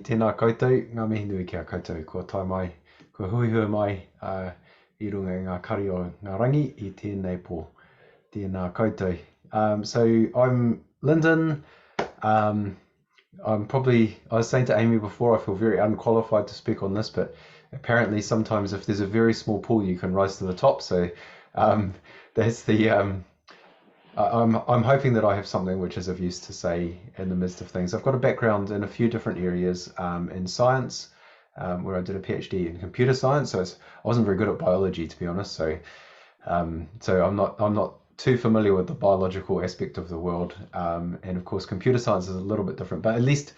tēnā koutou, ngā mihi nui kia koutou, ko tai mai, ko huihua mai I runga I ngā kari o ngā rangi I tēnei pō, tēnā koutou. So I'm Lyndon. I was saying to Amy before, I feel very unqualified to speak on this, but apparently sometimes if there's a very small pool, you can rise to the top. So that's the... I'm hoping that I have something which is of use to say in the midst of things. I've got a background in a few different areas in science, where I did a PhD in computer science. So I wasn't very good at biology, to be honest. So I'm not too familiar with the biological aspect of the world. And of course, computer science is a little bit different, but at least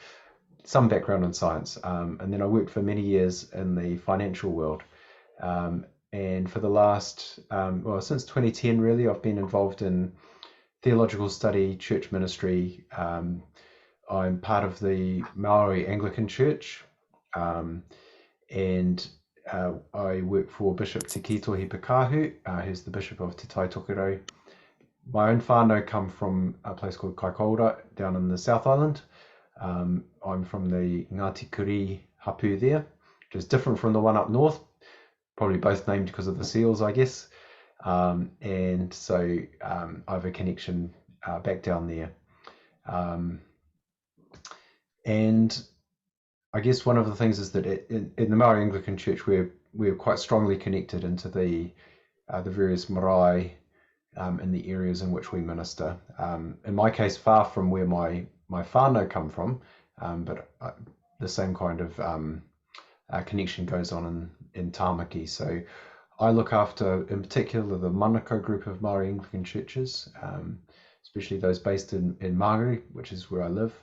some background in science. And then I worked for many years in the financial world. And for the last, since 2010, really, I've been involved in theological study, church ministry. I'm part of the Maori Anglican Church, and I work for Bishop Te Pīhopatanga, who's the Bishop of Te Tai Tokerau. My own whānau come from a place called Kaikoura down in the South Island. I'm from the Ngāti Kuri hapu there, which is different from the one up north, probably both named because of the seals, I guess. And so I have a connection back down there. And I guess one of the things is that in the Maori Anglican Church, we're quite strongly connected into the various marae in the areas in which we minister. In my case, far from where my whānau come from, but the same kind of connection goes on in Tāmaki. So I look after, in particular, the Manukau group of Maori Anglican churches, especially those based in Māori, which is where I live.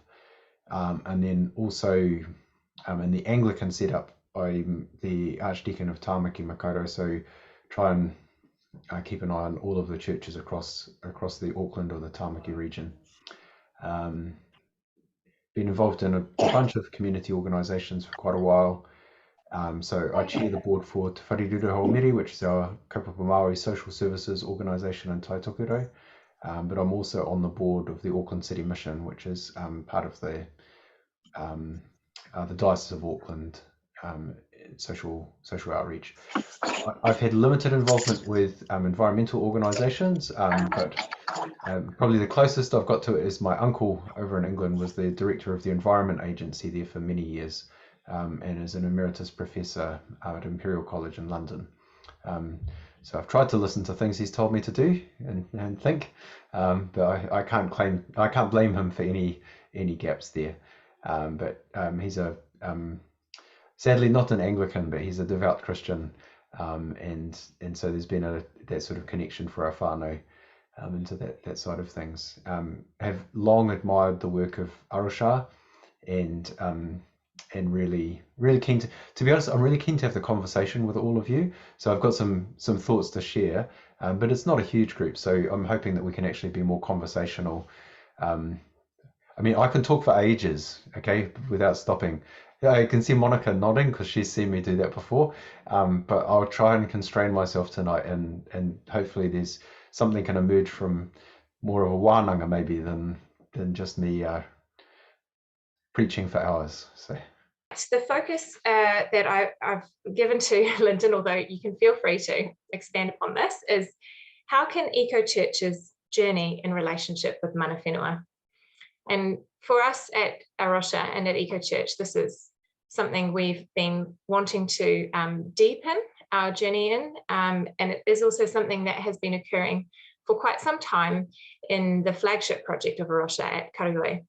And then also in the Anglican setup, I'm the Archdeacon of Tāmaki Makaurau, so try and keep an eye on all of the churches across the Auckland or the Tāmaki region. Been involved in a bunch of community organisations for quite a while. So I chair the board for Te Whariruru Haumiri, which is our kaupapa Māori social services organisation in Tai Tokerau. But I'm also on the board of the Auckland City Mission, which is part of the Diocese of Auckland social outreach. I've had limited involvement with environmental organisations, but probably the closest I've got to it is my uncle over in England was the director of the Environment Agency there for many years, and is an emeritus professor at Imperial College in London. So I've tried to listen to things he's told me to do and think, but I can't blame him for any gaps there. But he's sadly not an Anglican, but he's a devout Christian, and so there's been that sort of connection for our whānau into that side of things. Have long admired the work of Rocha, and really keen to be honest, I'm really keen to have the conversation with all of you. So I've got some thoughts to share, but it's not a huge group, so I'm hoping that we can actually be more conversational. I mean, I can talk for ages, okay, without stopping. I can see Monica nodding because she's seen me do that before, but I'll try and constrain myself tonight, and hopefully there's something can emerge from more of a wānanga maybe than just me preaching for hours. So the focus that I've given to Lyndon, although you can feel free to expand upon this, is how can eco churches journey in relationship with mana whenua? And for us at Rocha and at Eco Church, this is something we've been wanting to deepen our journey in, and it is also something that has been occurring for quite some time in the flagship project of Rocha at Karioi.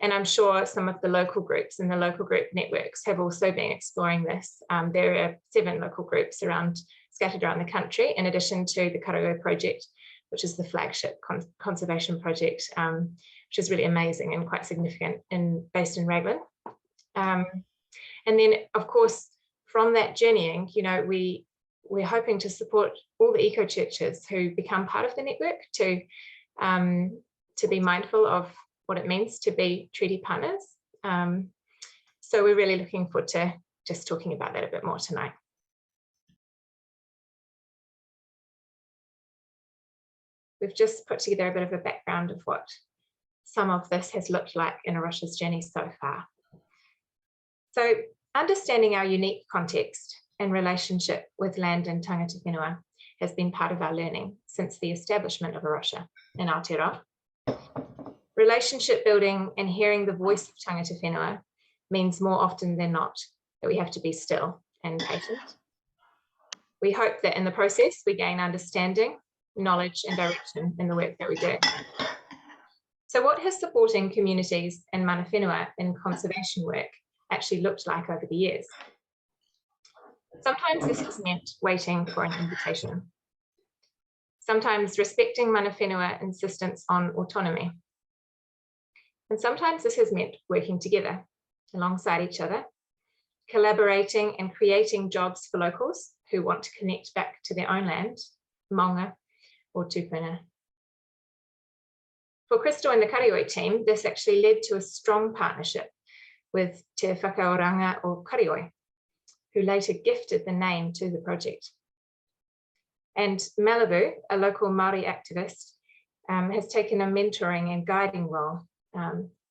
And I'm sure some of the local groups and the local group networks have also been exploring this. There are 7 local groups scattered around the country, in addition to the Karioi Project, which is the flagship conservation project, which is really amazing and quite significant based in Raglan. And then, of course, from that journeying, we're hoping to support all the eco churches who become part of the network to be mindful of what it means to be treaty partners. So we're really looking forward to just talking about that a bit more tonight. We've just put together a bit of a background of what some of this has looked like in Rocha's journey so far. So understanding our unique context and relationship with land and tangata whenua has been part of our learning since the establishment of a Rocha in Aotearoa. Relationship building and hearing the voice of tangata whenua means more often than not that we have to be still and patient. We hope that in the process we gain understanding, knowledge and direction in the work that we do. So what has supporting communities and mana whenua in conservation work actually looked like over the years? Sometimes this has meant waiting for an invitation. Sometimes respecting mana whenua insistence on autonomy. And sometimes this has meant working together alongside each other, collaborating and creating jobs for locals who want to connect back to their own land, maunga or tupuna. For Crystal and the Karioi team, this actually led to a strong partnership with Te Whakaoranga o Karioi, who later gifted the name to the project. And Malibu, a local Māori activist, has taken a mentoring and guiding role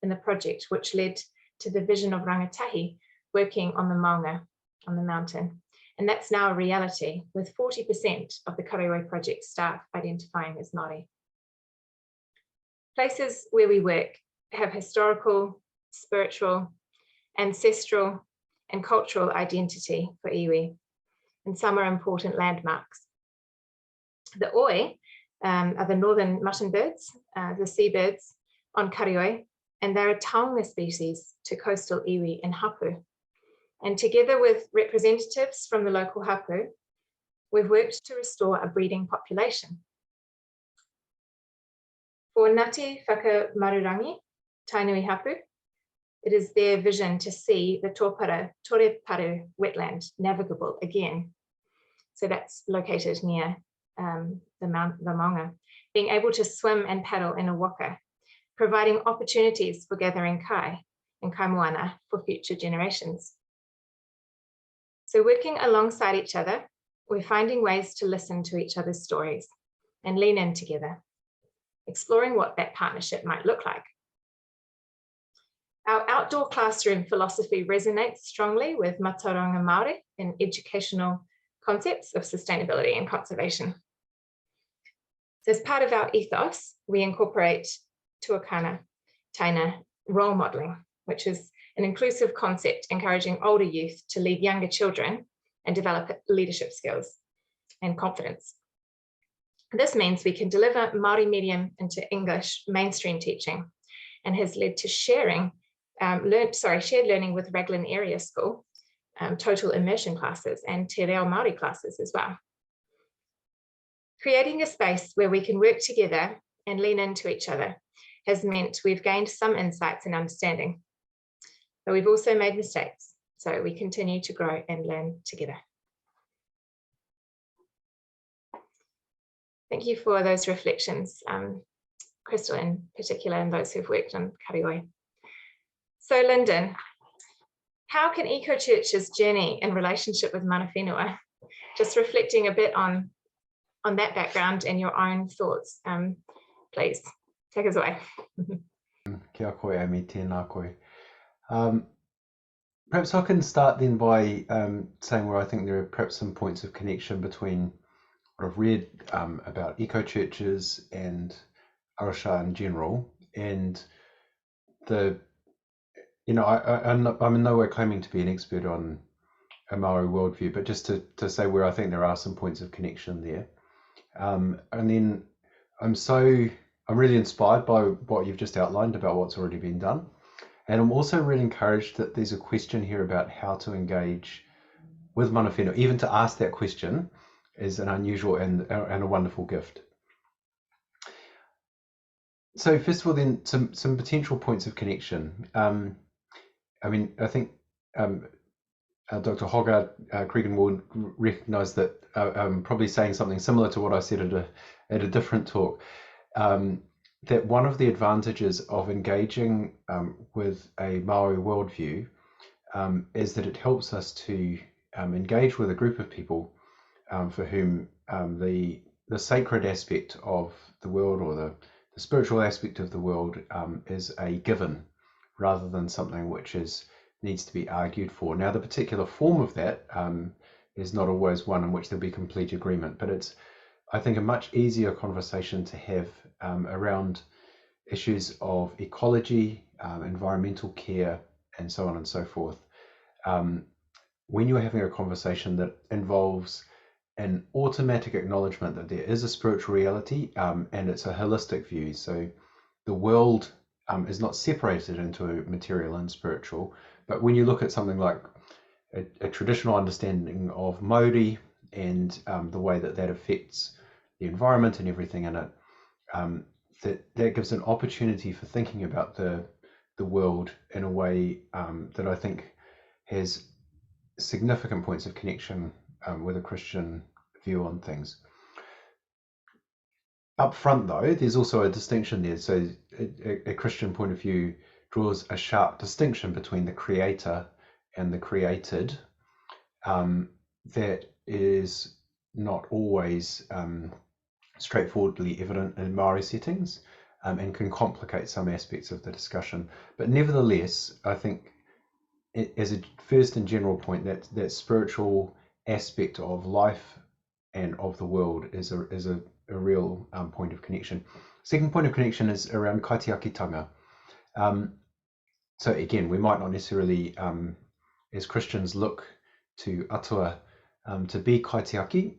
in the project, which led to the vision of rangatahi working on the maunga, on the mountain. And that's now a reality, with 40% of the Karioi Project staff identifying as Māori. Places where we work have historical, spiritual, ancestral, and cultural identity for iwi, and some are important landmarks. The oi are the northern mutton birds, the seabirds on Karioi, and they're a taonga species to coastal iwi and hapu. And together with representatives from the local hapu, we've worked to restore a breeding population. For Ngāti Whakamarurangi, Tainui Hapu, it is their vision to see the Toreparu wetland navigable again. So that's located near the maunga, being able to swim and paddle in a waka, providing opportunities for gathering kai and kai moana for future generations. So working alongside each other, we're finding ways to listen to each other's stories and lean in together, exploring what that partnership might look like. Our outdoor classroom philosophy resonates strongly with Mātauranga Māori in educational concepts of sustainability and conservation. So as part of our ethos, we incorporate tuakana, taina role modeling, which is an inclusive concept encouraging older youth to lead younger children and develop leadership skills and confidence. This means we can deliver Māori medium into English mainstream teaching, and has led to shared learning with Raglan Area School, total immersion classes and Te Reo Māori classes as well. Creating a space where we can work together and lean into each other has meant we've gained some insights and understanding, but we've also made mistakes, so we continue to grow and learn together. Thank you for those reflections, Crystal in particular, and those who've worked on Karioi. So Lyndon, how can Eco Church's journey in relationship with mana whenua, just reflecting a bit on that background and your own thoughts, please take us away. Kia koe, Amy, tēnā koe. Perhaps I can start then by saying where I think there are perhaps some points of connection between what I've read about eco churches and Rocha in general, and I'm in no way claiming to be an expert on a Maori worldview, but just to say where I think there are some points of connection there. And then I'm really inspired by what you've just outlined about what's already been done. And I'm also really encouraged that there's a question here about how to engage with mana whenua. Even to ask that question is an unusual and a wonderful gift. So first of all, then some potential points of connection. I think Dr. Hogarth Cregan will recognise that I'm probably saying something similar to what I said at a different talk. That one of the advantages of engaging with a Maori worldview is that it helps us to engage with a group of people for whom the sacred aspect of the world, or the spiritual aspect of the world, is a given rather than something which is needs to be argued for. Now, the particular form of that is not always one in which there'll be complete agreement, but it's, I think, a much easier conversation to have around issues of ecology, environmental care, and so on and so forth. When you're having a conversation that involves an automatic acknowledgement that there is a spiritual reality, and it's a holistic view. So the world is not separated into material and spiritual, but when you look at something like a traditional understanding of Māori and the way that that affects the environment and everything in it, that gives an opportunity for thinking about the world in a way that I think has significant points of connection with a Christian view on things. Up front, though, there's also a distinction there. So a Christian point of view draws a sharp distinction between the creator and the created. That is not always straightforwardly evident in Māori settings, and can complicate some aspects of the discussion. But nevertheless, I think as a first and general point, that spiritual aspect of life and of the world is a real point of connection. Second point of connection is around kaitiakitanga. So again, we might not necessarily, as Christians, look to atua to be kaitiaki,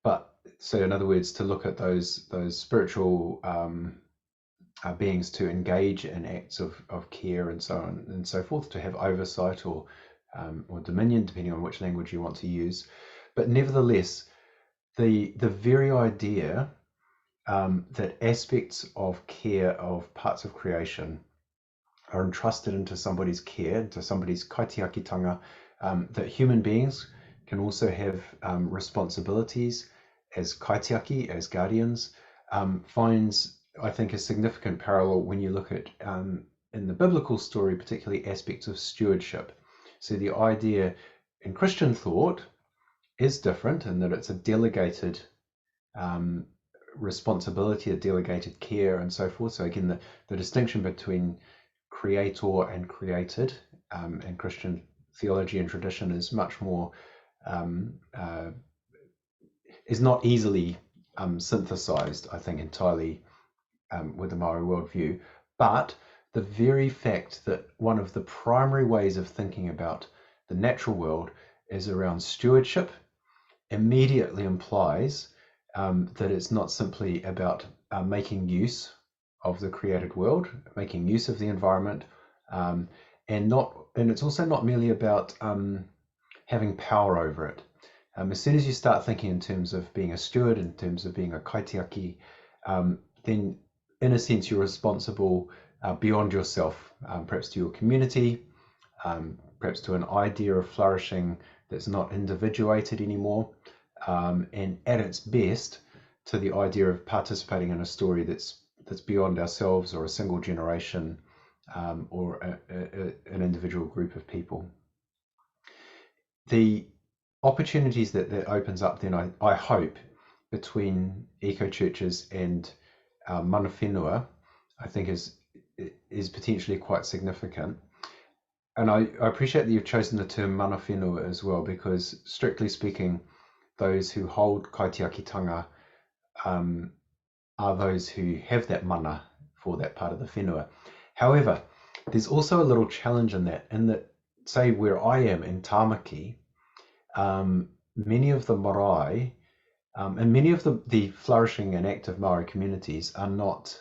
but so in other words, to look at those spiritual beings to engage in acts of care and so on and so forth, to have oversight or dominion, depending on which language you want to use. But nevertheless, the very idea that aspects of care of parts of creation are entrusted into somebody's care, into somebody's kaitiakitanga, that human beings can also have responsibilities as kaitiaki, as guardians, finds, I think, a significant parallel when you look at, in the biblical story, particularly aspects of stewardship. So the idea in Christian thought is different in that it's a delegated responsibility, a delegated care, and so forth. So again, the distinction between creator and created in Christian theology and tradition is much more, is not easily synthesized, I think, entirely with the Māori worldview. But the very fact that one of the primary ways of thinking about the natural world is around stewardship immediately implies that it's not simply about making use of the created world, making use of the environment, and it's also not merely about having power over it. As soon as you start thinking in terms of being a steward, in terms of being a kaitiaki, then in a sense you're responsible beyond yourself, perhaps to your community, perhaps to an idea of flourishing that's not individuated anymore, and at its best to the idea of participating in a story that's beyond ourselves or a single generation, or an individual group of people. The opportunities that opens up then, I hope, between eco churches and mana whenua, I think is potentially quite significant. And I appreciate that you've chosen the term mana whenua as well, because strictly speaking, those who hold kaitiakitanga are those who have that mana for that part of the whenua. However, there's also a little challenge in that, say, where I am in Tāmaki, many of the marae and many of the flourishing and active Māori communities are not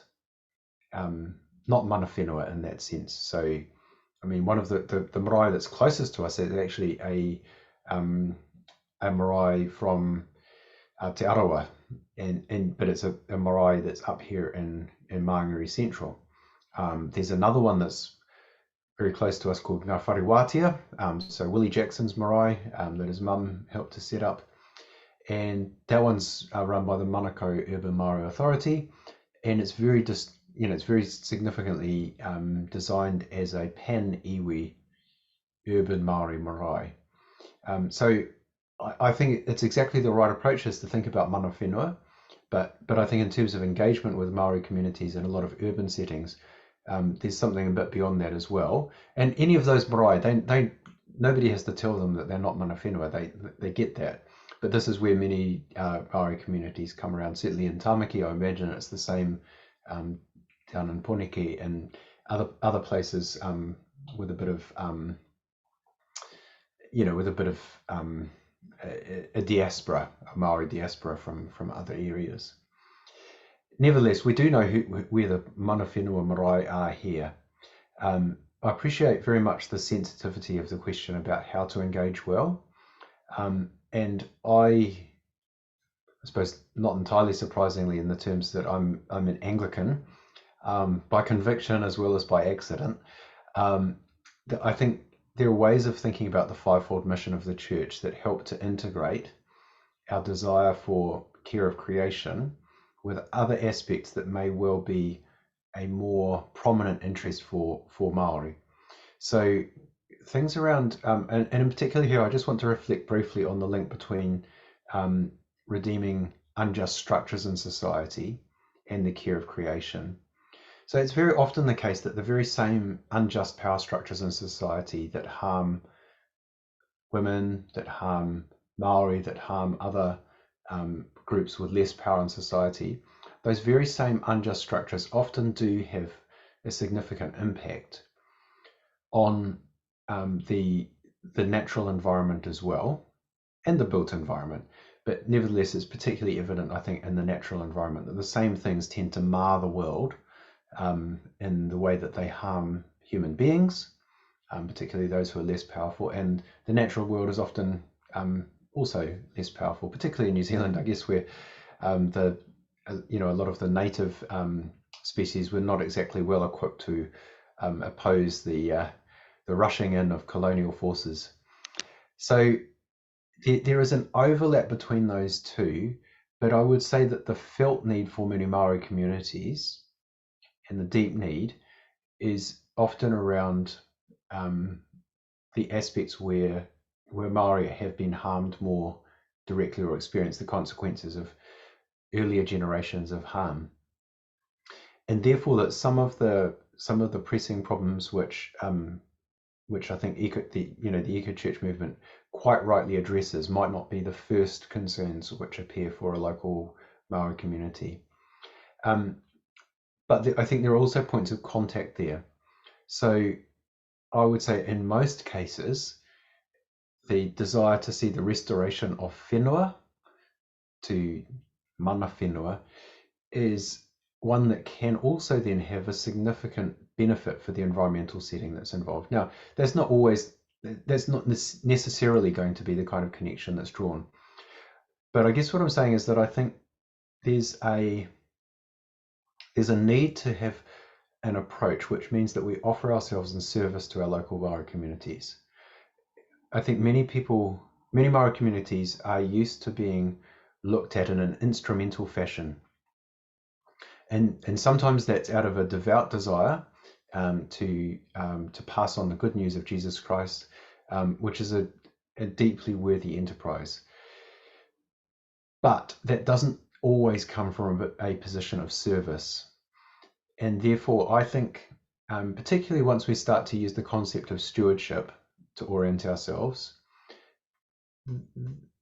mana whenua in that sense. So, I mean, one of the marae that's closest to us is actually a marae from Te Arawa, but it's a marae that's up here in Māngere Central. There's another one that's very close to us called Ngā Whare, so Willie Jackson's marae that his mum helped to set up, and that one's run by the Manukau Urban Māori Authority, and it's very it's very significantly designed as a pan-iwi urban Māori marae. So I think it's exactly the right approach is to think about mana whenua, but I think in terms of engagement with Māori communities in a lot of urban settings, there's something a bit beyond that as well. And any of those marae, nobody has to tell them that they're not mana whenua. They get that. But this is where many Maori communities come around. Certainly in Tāmaki, I imagine it's the same down in Poneke and other places with a bit of a diaspora, a Maori diaspora from other areas. Nevertheless, we do know where the mana whenua marae are here. I appreciate very much the sensitivity of the question about how to engage well. And I suppose not entirely surprisingly in the terms that I'm an Anglican by conviction as well as by accident. I think there are ways of thinking about the fivefold mission of the church that help to integrate our desire for care of creation with other aspects that may well be a more prominent interest for Māori. So things around, and in particular here, I just want to reflect briefly on the link between redeeming unjust structures in society and the care of creation. So it's very often the case that the very same unjust power structures in society that harm women, that harm Māori, that harm other groups with less power in society, those very same unjust structures often do have a significant impact on the natural environment as well, and the built environment. But nevertheless, it's particularly evident, I think, in the natural environment that the same things tend to mar the world in the way that they harm human beings, particularly those who are less powerful. And the natural world is often also less powerful, particularly in New Zealand, I guess, where a lot of the native species were not exactly well equipped to oppose the rushing in of colonial forces. So there is an overlap between those two, but I would say that the felt need for many Maori communities and the deep need is often around the aspects where Maori have been harmed more directly or experienced the consequences of earlier generations of harm, and therefore that some of the pressing problems which I think the Eco Church movement quite rightly addresses might not be the first concerns which appear for a local Maori community. But I think there are also points of contact there. So I would say in most cases, the desire to see the restoration of whenua to mana whenua is one that can also then have a significant benefit for the environmental setting that's involved. Now, that's not necessarily going to be the kind of connection that's drawn. But I guess what I'm saying is that I think there's a need to have an approach which means that we offer ourselves in service to our local Maori communities. I think many Maori communities are used to being looked at in an instrumental fashion. And sometimes that's out of a devout desire to pass on the good news of Jesus Christ, which is a deeply worthy enterprise. But that doesn't always come from a position of service. And therefore, I think, particularly once we start to use the concept of stewardship to orient ourselves,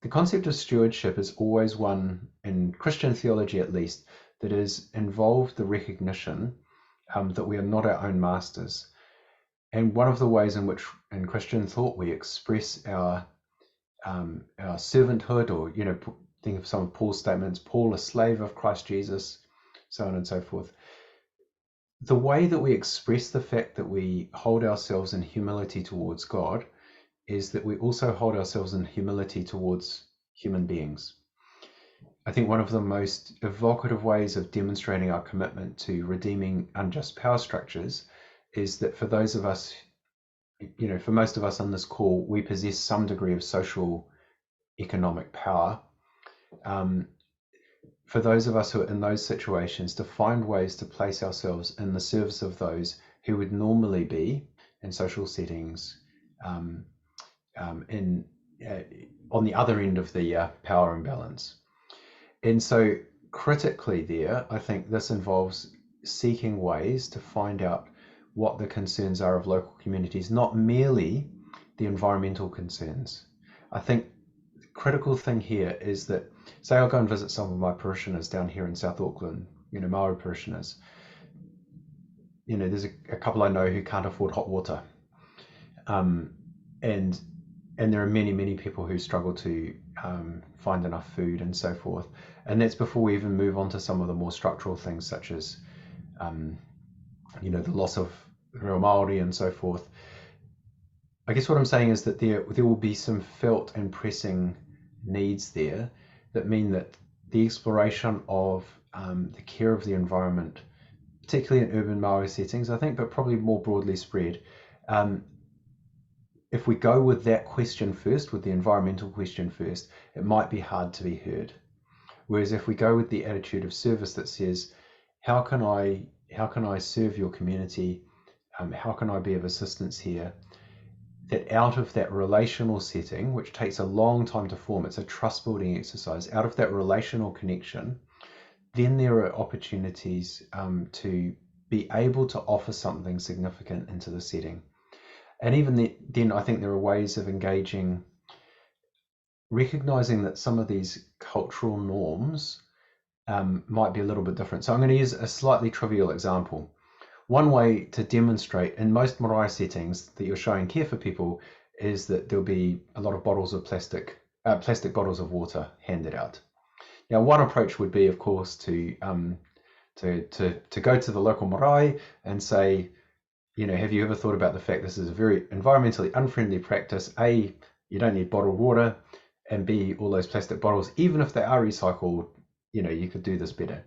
the concept of stewardship is always one, in Christian theology at least, that is involved the recognition that we are not our own masters. And one of the ways in which in Christian thought we express our servanthood, or think of some of Paul's statements, Paul a slave of Christ Jesus, so on and so forth. The way that we express the fact that we hold ourselves in humility towards God is that we also hold ourselves in humility towards human beings. I think one of the most evocative ways of demonstrating our commitment to redeeming unjust power structures is that for those of us, for most of us on this call, we possess some degree of social economic power. For those of us who are in those situations, to find ways to place ourselves in the service of those who would normally be in social settings on the other end of the power imbalance. And so critically there, I think this involves seeking ways to find out what the concerns are of local communities, not merely the environmental concerns. I think the critical thing here is that, say I'll go and visit some of my parishioners down here in South Auckland, Maori parishioners. There's a couple I know who can't afford hot water. And there are many people who struggle to find enough food and so forth. And that's before we even move on to some of the more structural things, such as the loss of reo Māori and so forth. I guess what I'm saying is that there will be some felt and pressing needs there that mean that the exploration of the care of the environment, particularly in urban Māori settings, I think, but probably more broadly spread, if we go with that question first, with the environmental question first, it might be hard to be heard. Whereas if we go with the attitude of service that says, how can I serve your community? How can I be of assistance here? That out of that relational setting, which takes a long time to form, it's a trust building exercise, out of that relational connection, then there are opportunities to be able to offer something significant into the setting. And even then, I think there are ways of engaging, recognizing that some of these cultural norms might be a little bit different. So I'm going to use a slightly trivial example. One way to demonstrate in most marae settings that you're showing care for people is that there'll be a lot of bottles of plastic bottles of water handed out. Now, one approach would be, of course, to go to the local marae and say, have you ever thought about the fact this is a very environmentally unfriendly practice? A, you don't need bottled water, and B, all those plastic bottles, even if they are recycled, you could do this better.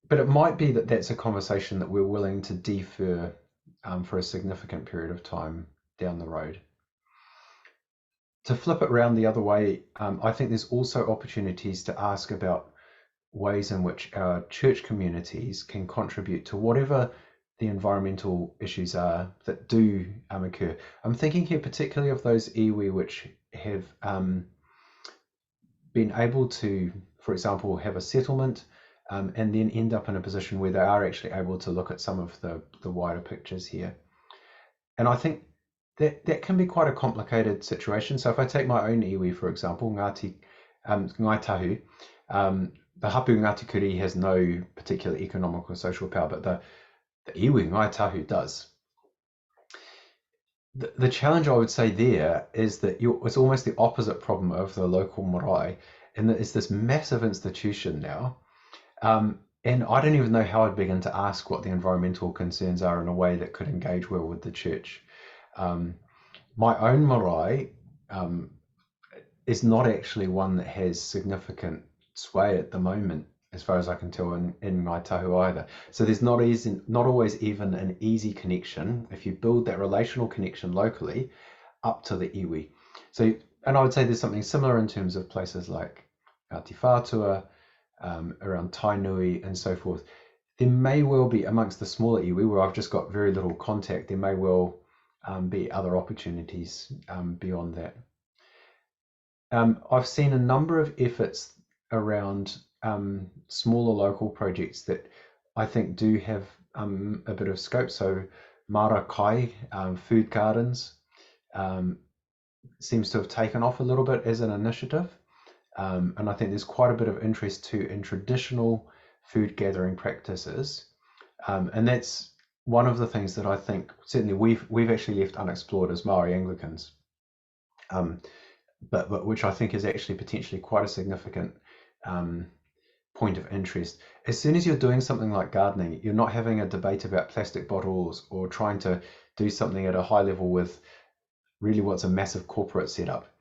But it might be that that's a conversation that we're willing to defer for a significant period of time down the road. To flip it around the other way, I think there's also opportunities to ask about ways in which our church communities can contribute to whatever the environmental issues are that do occur. I'm thinking here particularly of those iwi which have been able to, for example, have a settlement and then end up in a position where they are actually able to look at some of the wider pictures here. And I think that can be quite a complicated situation. So if I take my own iwi, for example, Ngāi Tahu, the hapu Ngāti Kuri has no particular economic or social power, but the iwi Ngāi Tahu does. The challenge I would say there is that it's almost the opposite problem of the local marae, and that it's this massive institution now. And I don't even know how I'd begin to ask what the environmental concerns are in a way that could engage well with the church. My own marae is not actually one that has significant sway at the moment, as far as I can tell, in Ngāi Tahu either. So there's not always even an easy connection if you build that relational connection locally up to the iwi. So, and I would say there's something similar in terms of places like Ngāti Whātua, around Tainui and so forth. There may well be, amongst the smaller iwi where I've just got very little contact, there may well be other opportunities beyond that. I've seen a number of efforts around smaller local projects that I think do have a bit of scope. So Mara Kai, food gardens, seems to have taken off a little bit as an initiative. And I think there's quite a bit of interest too in traditional food gathering practices. And that's one of the things that I think certainly we've actually left unexplored as Maori Anglicans, but which I think is actually potentially quite a significant point of interest. As soon as you're doing something like gardening, you're not having a debate about plastic bottles or trying to do something at a high level with really what's a massive corporate setup.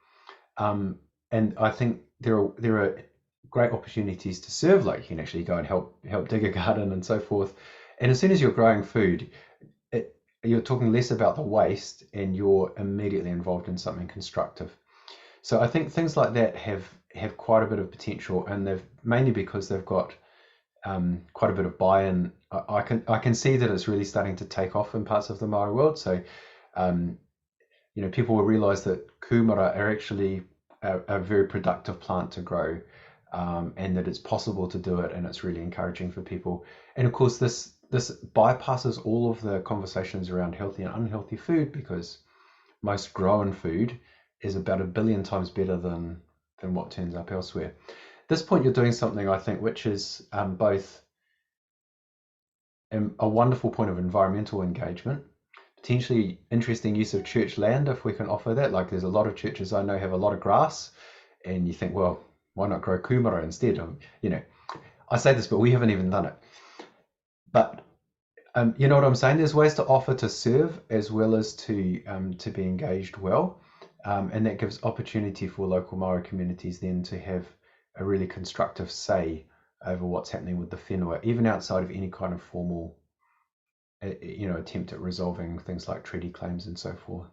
And I think there are great opportunities to serve, like you can actually go and help dig a garden and so forth. And as soon as you're growing food, you're talking less about the waste and you're immediately involved in something constructive. So I think things like that have quite a bit of potential, and they've mainly because they've got quite a bit of buy-in. I can see that it's really starting to take off in parts of the Maori world. So people will realize that kumara are actually a very productive plant to grow, and that it's possible to do it, and it's really encouraging for people. And of course, this this bypasses all of the conversations around healthy and unhealthy food, because most grown food is about 1 billion times better than what turns up elsewhere. At this point, you're doing something, I think, which is both a wonderful point of environmental engagement, potentially interesting use of church land if we can offer that. Like, there's a lot of churches I know have a lot of grass, and you think, well, why not grow kumara instead? You know, I say this, but we haven't even done it. But you know what I'm saying? There's ways to offer to serve as well as to be engaged well, and that gives opportunity for local Māori communities then to have a really constructive say over what's happening with the whenua, even outside of any kind of formal, attempt at resolving things like treaty claims and so forth.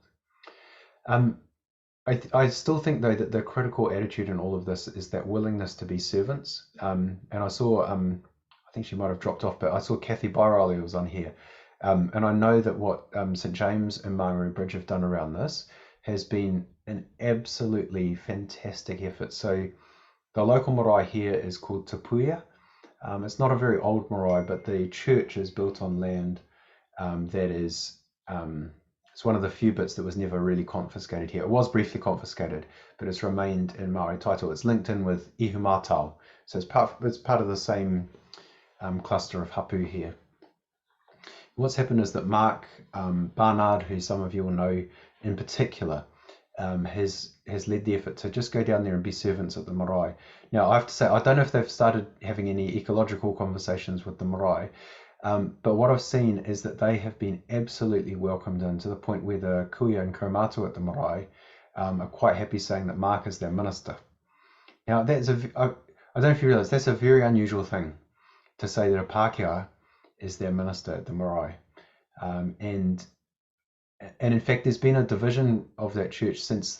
I still think, though, that the critical attitude in all of this is that willingness to be servants. And I saw, I think she might have dropped off, but I saw Kathy Byriley was on here. And I know that what St James and Mangere Bridge have done around this has been an absolutely fantastic effort. So the local marae here is called Te Puia. It's not a very old marae, but the church is built on land that is... it's one of the few bits that was never really confiscated here. It was briefly confiscated, but it's remained in Māori title. It's linked in with Ihumatao, so it's part of the same cluster of hapu here. What's happened is that Mark Barnard, who some of you will know in particular, has led the effort to just go down there and be servants at the marae. Now, I have to say, I don't know if they've started having any ecological conversations with the marae, but what I've seen is that they have been absolutely welcomed in, to the point where the kuia and kaumātua at the marae are quite happy saying that Mark is their minister. Now, I don't know if you realise, that's a very unusual thing to say, that a Pākehā is their minister at the marae. And in fact, there's been a division of that church since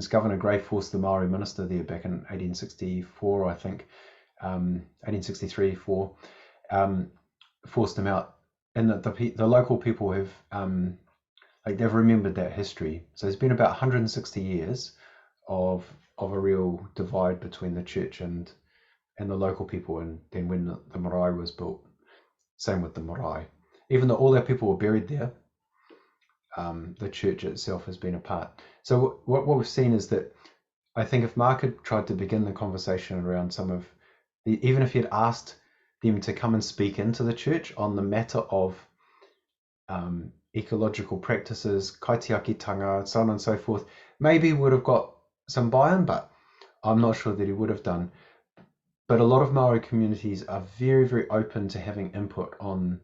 Governor Gray forced the Maori minister there back in 1864, I think, 1863-4. Forced them out, and the local people have they've remembered that history. So there's been about 160 years of a real divide between the church and the local people. And then when the marae was built, same with the marae, even though all their people were buried there, the church itself has been apart. So what we've seen is that, I think if Mark had tried to begin the conversation around some of even if he had asked them to come and speak into the church on the matter of ecological practices, kaitiakitanga, so on and so forth, maybe he would have got some buy-in, but I'm not sure that he would have done. But a lot of Maori communities are very, very open to having input on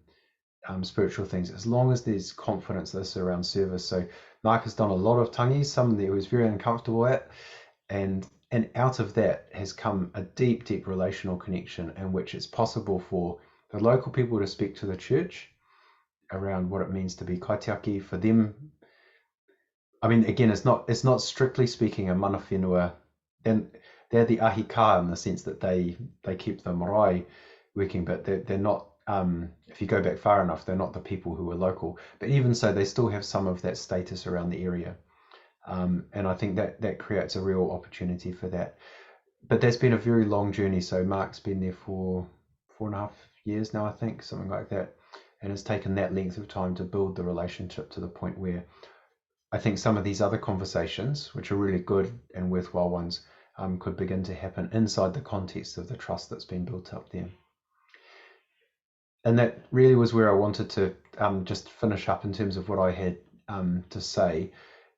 spiritual things, as long as there's confidence this around service. So Mark has done a lot of tangis, some that he was very uncomfortable at, and out of that has come a deep, deep relational connection, in which it's possible for the local people to speak to the church around what it means to be kaitiaki for them. I mean, again, it's not strictly speaking a mana whenua. Then they're the ahika in the sense that they keep the marae working, but they're not. If you go back far enough, they're not the people who are local. But even so, they still have some of that status around the area. And I think that creates a real opportunity for that. But that's been a very long journey. So Mark's been there for 4.5 years now, I think, something like that. And it's taken that length of time to build the relationship to the point where I think some of these other conversations, which are really good and worthwhile ones, could begin to happen inside the context of the trust that's been built up there. And that really was where I wanted to just finish up in terms of what I had to say,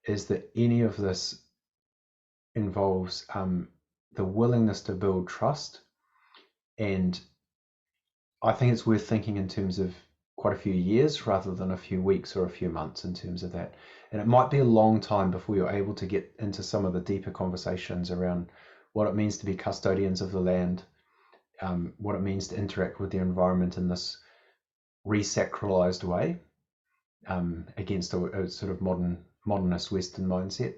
is that any of this involves the willingness to build trust. And I think it's worth thinking in terms of quite a few years rather than a few weeks or a few months in terms of that. And it might be a long time before you're able to get into some of the deeper conversations around what it means to be custodians of the land, what it means to interact with the environment in this resacralized way, against a sort of modernist Western mindset,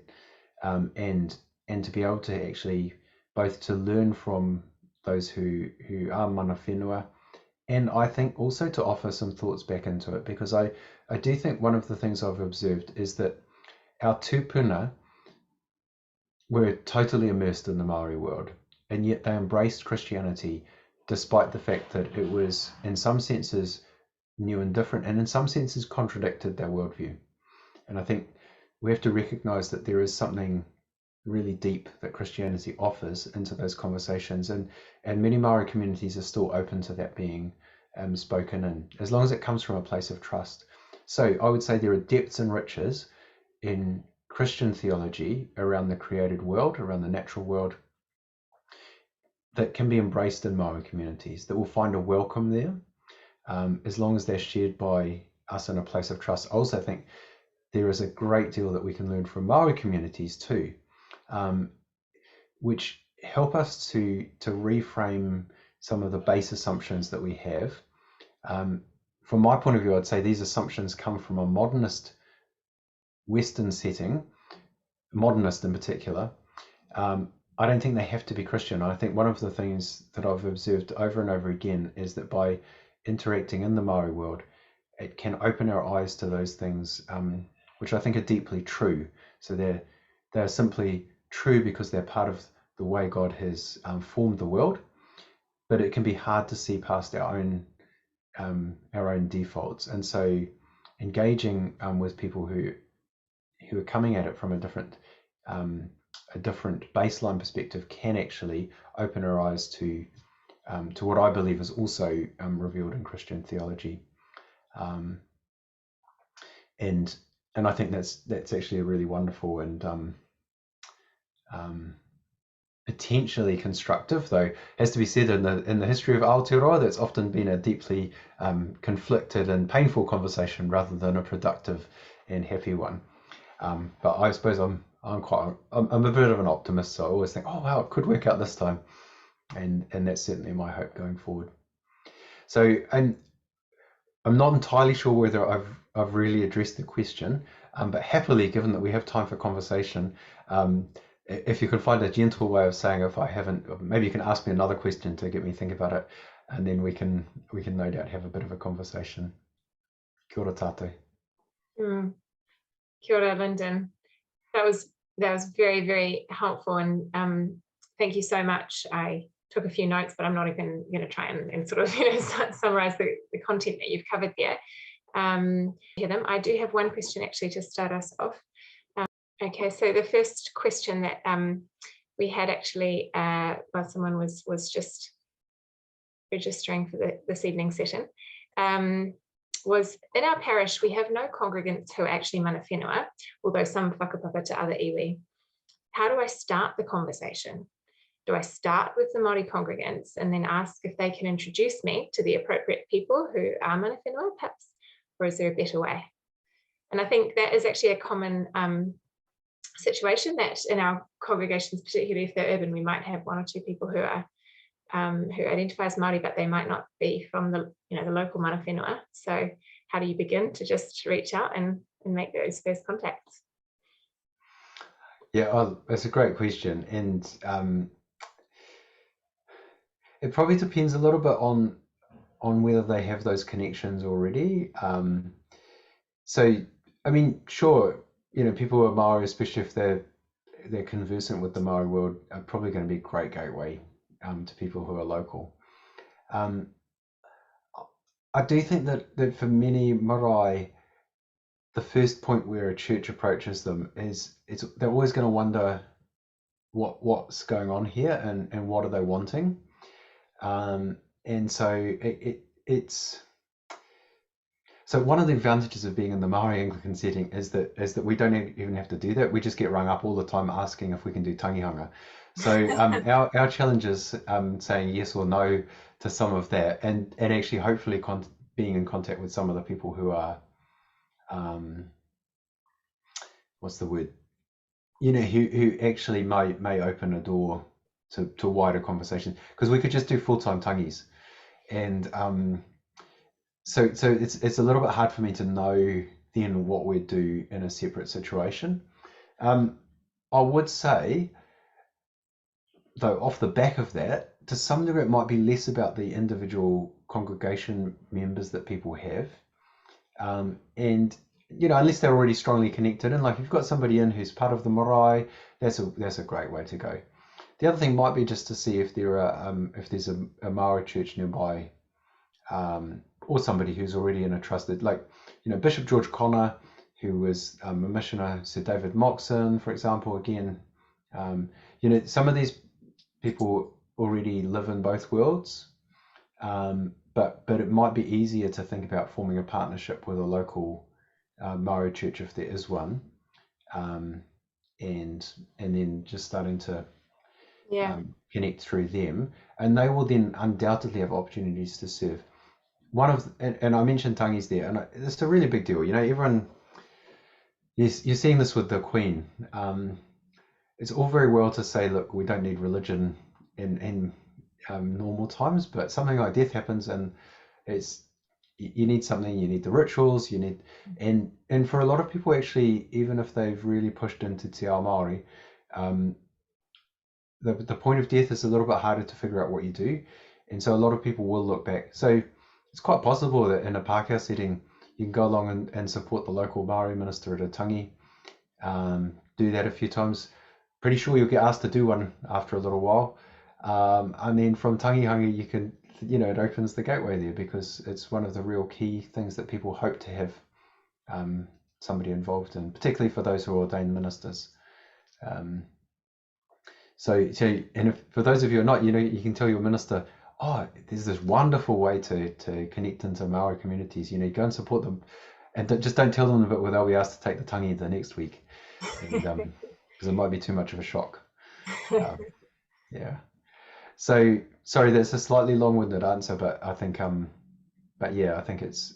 and to be able to actually both to learn from those who are mana whenua, and I think also to offer some thoughts back into it, because I do think one of the things I've observed is that our tūpuna were totally immersed in the Maori world, and yet they embraced Christianity despite the fact that it was in some senses new and different, and in some senses contradicted their worldview. And I think we have to recognize that there is something really deep that Christianity offers into those conversations, and many Maori communities are still open to that being spoken in, as long as it comes from a place of trust. So I would say there are depths and riches in Christian theology around the created world, around the natural world, that can be embraced in Maori communities, that will find a welcome there, as long as they're shared by us in a place of trust. I also think there is a great deal that we can learn from Maori communities too, which help us to reframe some of the base assumptions that we have. From my point of view, I'd say these assumptions come from a modernist Western setting, modernist in particular. I don't think they have to be Christian. I think one of the things that I've observed over and over again is that by interacting in the Maori world, it can open our eyes to those things which I think are deeply true. So they're simply true because they're part of the way God has formed the world, but it can be hard to see past our own defaults. And so engaging with people who are coming at it from a different baseline perspective can actually open our eyes to what I believe is also revealed in Christian theology, and I think that's actually a really wonderful and potentially constructive, though has to be said, in the history of Aotearoa, that's often been a deeply conflicted and painful conversation rather than a productive and happy one. But I suppose I'm a bit of an optimist, so I always think, oh wow, it could work out this time, and that's certainly my hope going forward. So, and I'm not entirely sure whether I've really addressed the question, but happily, given that we have time for conversation, if you can find a gentle way of saying if I haven't, maybe you can ask me another question to get me think about it, and then we can no doubt have a bit of a conversation. Kia ora tātou. Kia ora, Lyndon. That was very, very helpful, and thank you so much. I took a few notes, but I'm not even going to try and sort of summarize the content that you've covered there. Hear them. I do have one question actually to start us off. Okay, so the first question that we had actually while someone was just registering for this evening's session was, in our parish we have no congregants who are actually mana whenua, although some whakapapa to other iwi. How do I start the conversation? Do I start with the Māori congregants and then ask if they can introduce me to the appropriate people who are mana whenua perhaps, or is there a better way? And I think that is actually a common situation, that in our congregations, particularly if they're urban, we might have one or two people who are who identify as Māori, but they might not be from the local mana whenua. So how do you begin to just reach out and make those first contacts? Yeah, that's a great question, and it probably depends a little bit on whether they have those connections already. So I mean, sure, people who are Maori, especially if they're conversant with the Maori world, are probably going to be a great gateway to people who are local. I do think that for many marae, the first point where a church approaches them is they're always going to wonder what's going on here and what are they wanting, and so it's. So one of the advantages of being in the Maori Anglican setting is that we don't even have to do that. We just get rung up all the time asking if we can do tangihanga. So our challenge is saying yes or no to some of that, and actually hopefully being in contact with some of the people who are, what's the word? Who actually may open a door to wider conversation, because we could just do full-time tangis, and so it's a little bit hard for me to know then what we'd do in a separate situation. I would say, though, off the back of that, to some degree it might be less about the individual congregation members that people have, and unless they're already strongly connected, and like if you've got somebody in who's part of the marae, that's a great way to go. The other thing might be just to see if there's a Maori church nearby or somebody who's already in a trusted, like, Bishop George Connor, who was a missioner, Sir David Moxon, for example, again, some of these people already live in both worlds, but it might be easier to think about forming a partnership with a local Maori church if there is one, and then just starting to connect through them, and they will then undoubtedly have opportunities to serve. And I mentioned tangis there, and it's a really big deal. Everyone, you're seeing this with the Queen. It's all very well to say, look, we don't need religion in normal times, but something like death happens, and you need something. You need the rituals. You need, and for a lot of people, actually, even if they've really pushed into Te Ao Māori, the point of death is a little bit harder to figure out what you do, and so a lot of people will look back. So it's quite possible that in a Pākehā setting, you can go along and support the local Māori minister at a tangi, do that a few times. Pretty sure you'll get asked to do one after a little while. And then from tangihangi, you can, it opens the gateway there, because it's one of the real key things that people hope to have somebody involved in, particularly for those who are ordained ministers. So, and for those of you who are not, you can tell your minister, oh, there's this wonderful way to connect into Maori communities. Go and support them, and just don't tell them that they'll be asked to take the tangi the next week, because it might be too much of a shock. Yeah. So sorry, that's a slightly long-winded answer, but I think I think it's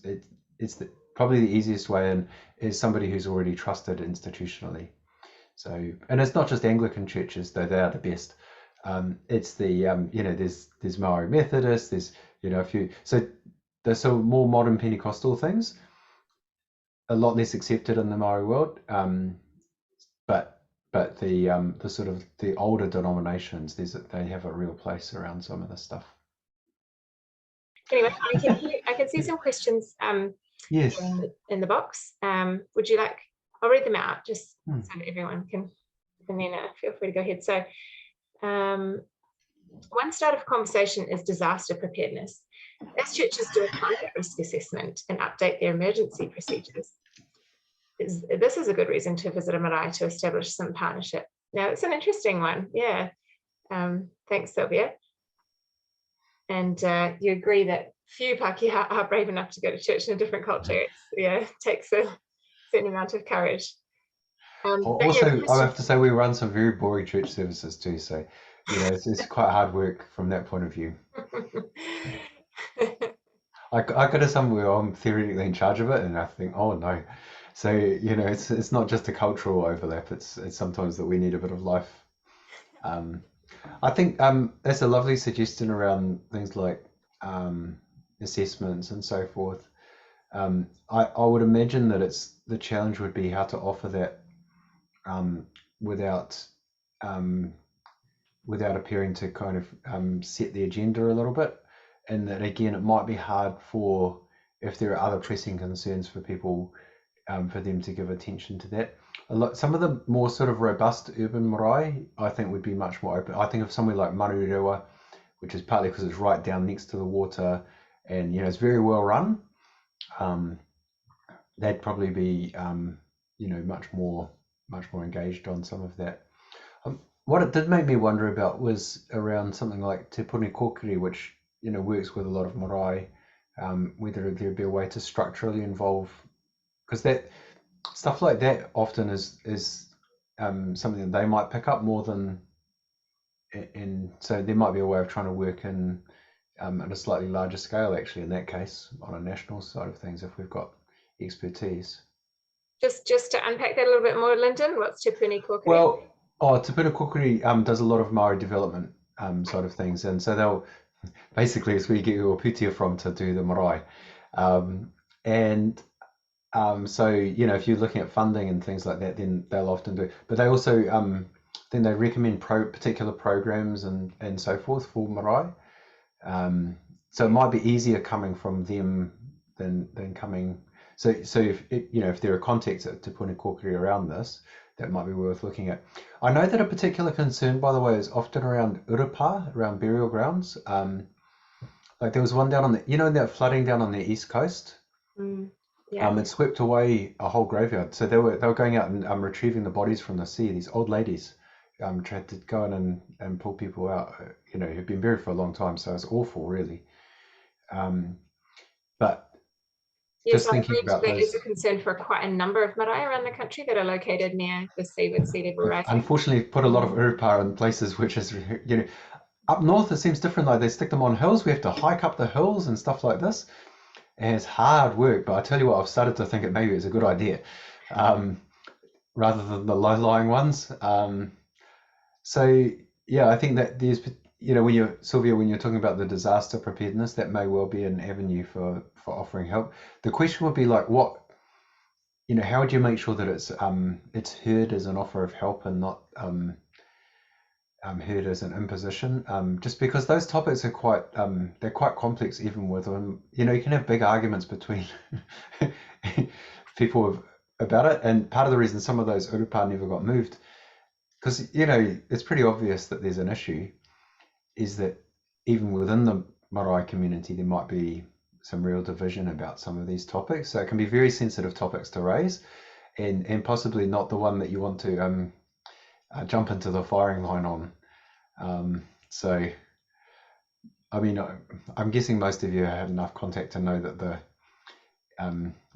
probably the easiest way in is somebody who's already trusted institutionally. So, and it's not just Anglican churches, though they are the best. It's the there's Maori Methodists, there's a few. So there's some more modern Pentecostal things, a lot less accepted in the Maori world. But the sort of the older denominations, they have a real place around some of this stuff. Anyway, I can see some questions yes. in the box. Would you like? I'll read them out just so that everyone can, and then feel free to go ahead. So one start of conversation is disaster preparedness. As churches do a climate risk assessment and update their emergency procedures, this is a good reason to visit a marae to establish some partnership. Now, it's an interesting one. Yeah. Thanks, Sylvia. And you agree that few Pākehā are brave enough to go to church in a different culture. It takes a certain amount of courage. Also, I have to say we run some very boring church services too, so it's quite hard work from that point of view. I go to some where I'm theoretically in charge of it, and I think, oh no. So it's not just a cultural overlap. It's sometimes that we need a bit of life. I think that's a lovely suggestion around things like assessments and so forth. I would imagine that the challenge would be how to offer that without appearing to kind of set the agenda a little bit, and that again it might be hard for, if there are other pressing concerns for people, for them to give attention to that. Some of the more sort of robust urban marae, I think, would be much more open. I think of somewhere like Manurewa, which is partly because it's right down next to the water, and it's very well run. They'd probably be much more engaged on some of that. What it did make me wonder about was around something like Te Pīhopatanga, which works with a lot of marae, whether there'd be a way to structurally involve, because that stuff like that often is something that they might pick up more than, and so there might be a way of trying to work in at a slightly larger scale, actually, in that case, on a national side of things, if we've got expertise. Just to unpack that a little bit more, Lyndon, what's Te Pīhopatanga? Well, Te Pīhopatanga does a lot of Maori development side of things, and so they'll basically, it's where you get your putia from to do the marae, so if you're looking at funding and things like that, then they'll often do. But they also then they recommend particular programs and so forth for marae. So it might be easier coming from them than coming. So if there are contacts at Te Pīhopatanga around this, that might be worth looking at. I know that a particular concern, by the way, is often around urapa, around burial grounds. Like there was one down on the, that flooding down on the east coast. Yeah. It swept away a whole graveyard. So they were going out and retrieving the bodies from the sea. These old ladies tried to go in and pull people out, who've been buried for a long time. So it's awful, really. But yes, just thinking about that those, is a concern for quite a number of marae around the country that are located near the sea with sea level rising. Unfortunately, put a lot of urupa in places which is, up north it seems different. Like they stick them on hills. We have to hike up the hills and stuff like this. And it's hard work, but I tell you what, I've started to think it maybe it's a good idea, rather than the low-lying ones. So yeah, I think that there's, Sylvia, when you're talking about the disaster preparedness, that may well be an avenue for offering help. The question would be like, what, how would you make sure that it's heard as an offer of help and not heard as an imposition? Just because those topics are quite they're quite complex, even with them. You can have big arguments between people about it, and part of the reason some of those urupa never got moved, because it's pretty obvious that there's an issue, is that even within the marae community there might be some real division about some of these topics. So it can be very sensitive topics to raise, and possibly not the one that you want to jump into the firing line on. So, I mean, I'm guessing most of you have had enough contact to know that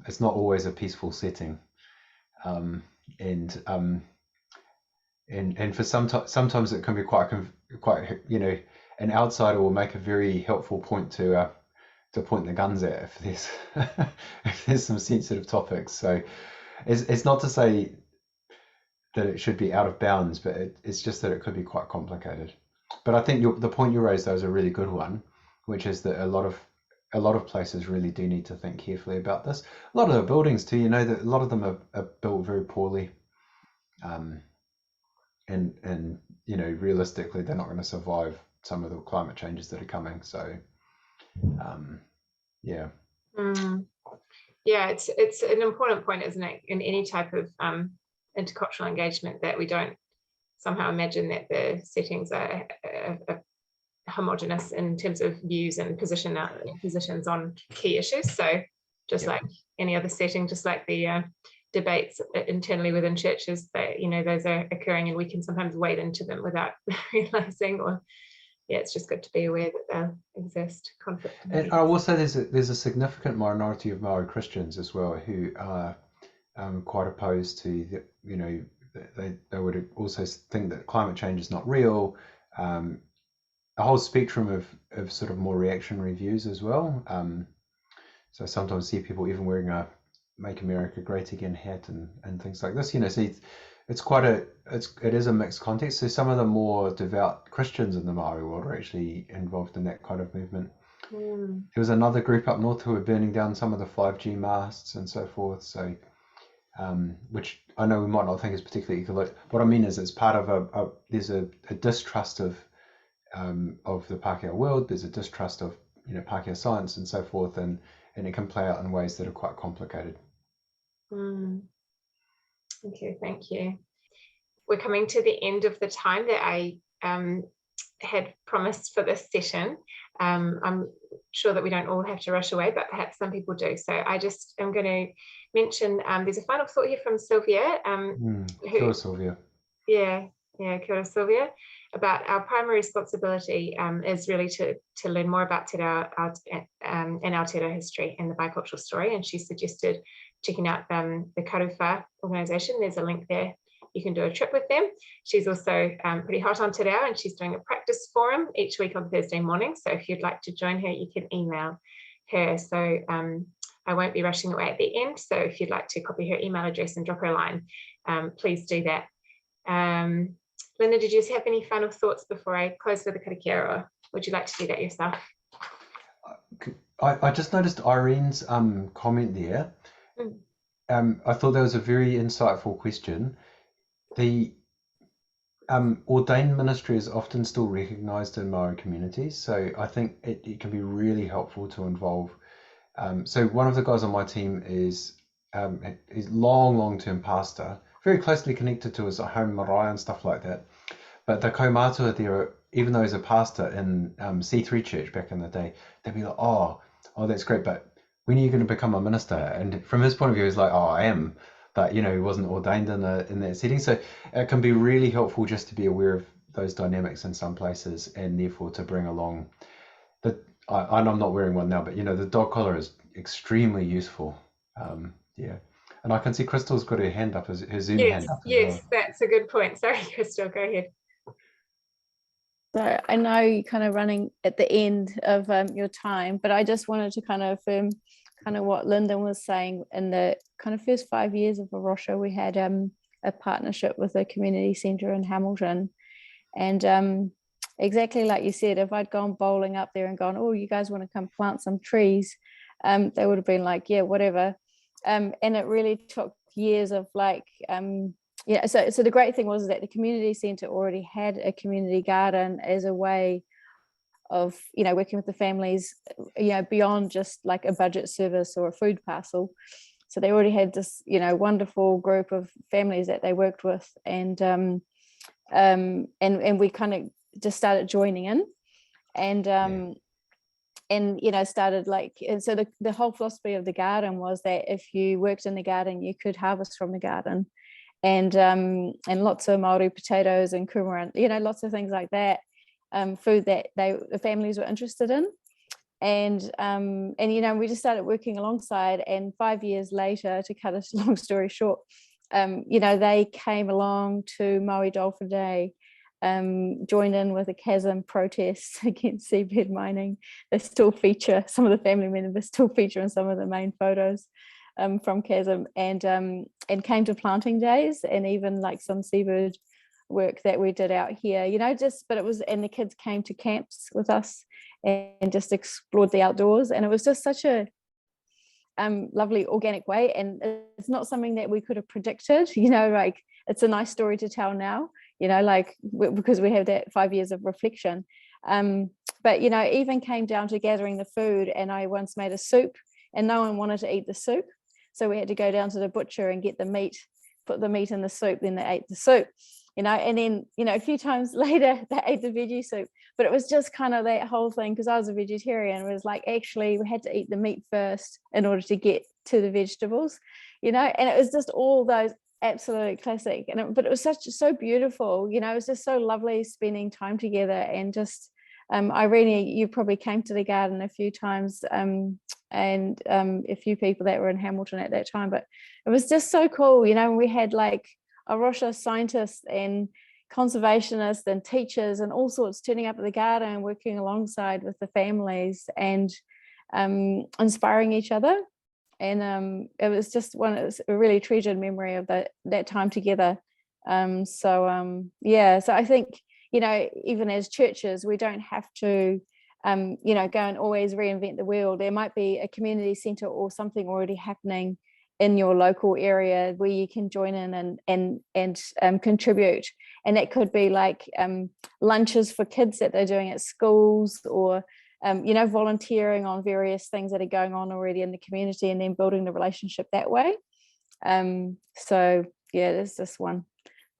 it's not always a peaceful setting, and for sometimes it can be quite an outsider will make a very helpful point to point the guns at if there's if there's some sensitive topics. So it's not to say that it should be out of bounds, but it's just that it could be quite complicated. But I think the point you raised though is a really good one, which is that a lot of places really do need to think carefully about this. A lot of the buildings too, that a lot of them are built very poorly, and realistically they're not going to survive some of the climate changes that are coming. So yeah. Yeah, it's an important point, isn't it, in any type of intercultural engagement, that we don't somehow imagine that the settings are homogenous in terms of views and positions on key issues. So just like any other setting, just like the debates internally within churches, that those are occurring and we can sometimes wade into them without realizing, or it's just good to be aware that they exist. Conflict. And I will say there's a significant minority of Maori Christians as well who are quite opposed to they would also think that climate change is not real. A whole spectrum of sort of more reactionary views as well. So sometimes see people even wearing a "Make America Great Again" hat and things like this. So it is a mixed context. So some of the more devout Christians in the Maori world are actually involved in that kind of movement. There was another group up north who were burning down some of the 5G masts and so forth. So, which I know we might not think is particularly ecological. What I mean is, it's part of there's a distrust of the Pākehā world. There's a distrust of Pākehā science and so forth, and it can play out in ways that are quite complicated. Okay, thank you. We're coming to the end of the time that I had promised for this session. I'm sure that we don't all have to rush away, but perhaps some people do. So I just am going to mention there's a final thought here from Sylvia. Kia ora, Sylvia. Yeah, kia ora, Sylvia. About our primary responsibility is really to learn more about Te Reo and Aotearoa history and the bicultural story. And she suggested checking out the Karuwha organisation. There's a link there. You can do a trip with them. She's also pretty hot on Te Reo, and she's doing a practice forum each week on Thursday morning. So if you'd like to join her, you can email her. So I won't be rushing away at the end. So if you'd like to copy her email address and drop her a line, please do that. Linda, did you have any final thoughts before I close with the karakia, or would you like to do that yourself? I just noticed Irene's comment there. I thought that was a very insightful question. The ordained ministry is often still recognised in Maori communities, so I think it can be really helpful to involve. So one of the guys on my team is long-term pastor, very closely connected to his home marae and stuff like that. But the kaumātua there even though as a pastor in C3 Church back in the day, they'd be like, oh, that's great, but when are you going to become a minister? And from his point of view, he's like, oh, I am. But, he wasn't ordained in that setting. So it can be really helpful just to be aware of those dynamics in some places, and therefore to bring along I'm not wearing one now, but the dog collar is extremely useful. Yeah. And I can see Crystal's got her hand up, her Zoom hand up as well. That's a good point. Sorry, Crystal, go ahead. So I know you're kind of running at the end of your time, but I just wanted to kind of affirm kind of what Lyndon was saying. In the kind of first 5 years of Rocha, we had a partnership with a community centre in Hamilton. And exactly like you said, if I'd gone bowling up there and gone, oh, you guys want to come plant some trees, they would have been like, yeah, whatever. And it really took years of like, so the great thing was that the community centre already had a community garden as a way of, working with the families, beyond just like a budget service or a food parcel. So they already had this, wonderful group of families that they worked with, and we kind of just started joining in, and started like, and so the whole philosophy of the garden was that if you worked in the garden, you could harvest from the garden, and lots of Māori potatoes and kumaran, lots of things like that, food that the families were interested in. And we just started working alongside, and 5 years later, to cut a long story short, they came along to Maui Dolphin Day, joined in with a chasm protest against seabed mining. They still feature, some of the family members still feature in some of the main photos from chasm, and came to planting days, and even like some seabird work that we did out here, but it was, and the kids came to camps with us and just explored the outdoors, and it was just such a lovely organic way. And it's not something that we could have predicted, like it's a nice story to tell now, because we have that 5 years of reflection, but even came down to gathering the food. And I once made a soup and no one wanted to eat the soup, so we had to go down to the butcher and get the meat, put the meat in the soup, then they ate the soup, and then a few times later they ate the veggie soup. But it was just kind of that whole thing, because I was a vegetarian, it was like, actually we had to eat the meat first in order to get to the vegetables, and it was just all those absolutely classic, but it was so beautiful, it was just so lovely spending time together. And just Irene, you probably came to the garden a few times, and a few people that were in Hamilton at that time, but it was just so cool. We had like a Rocha scientists and conservationists and teachers and all sorts turning up at the garden, working alongside with the families, and inspiring each other. And it was just it was a really treasured memory of that time together. So I think, even as churches, we don't have to go and always reinvent the wheel. There might be a community centre or something already happening in your local area where you can join in and contribute. And that could be like lunches for kids that they're doing at schools, or volunteering on various things that are going on already in the community, and then building the relationship that way. So yeah, there's this one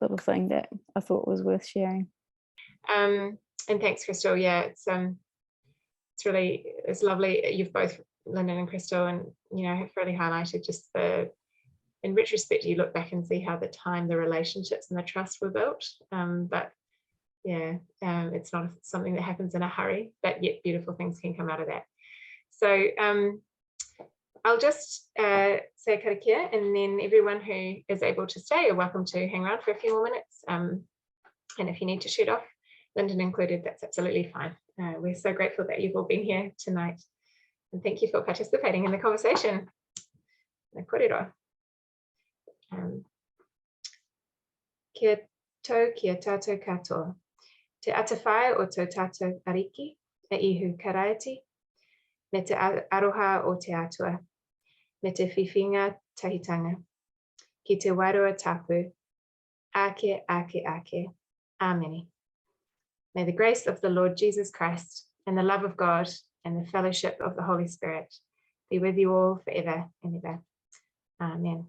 little thing that I thought was worth sharing. And thanks, Crystal. Yeah, it's lovely. You've both, Lyndon and Crystal, and have really highlighted just in retrospect, you look back and see how the relationships and the trust were built. But yeah, it's not something that happens in a hurry, but yet beautiful things can come out of that. So I'll just say karakia, and then everyone who is able to stay are welcome to hang around for a few more minutes. And if you need to shoot off, Lyndon included, that's absolutely fine. We're so grateful that you've all been here tonight. And thank you for participating in the conversation. Kōrero. Kia tau kia tātou katoa. Te atawhai o tō tātou ariki, e ihu karaiti, me te aroha o te atua, me te whiwhinga tahitanga, ki te wairua tapu, ake, ake, ake, ameni. May the grace of the Lord Jesus Christ and the love of God and the fellowship of the Holy Spirit be with you all forever and ever. Amen.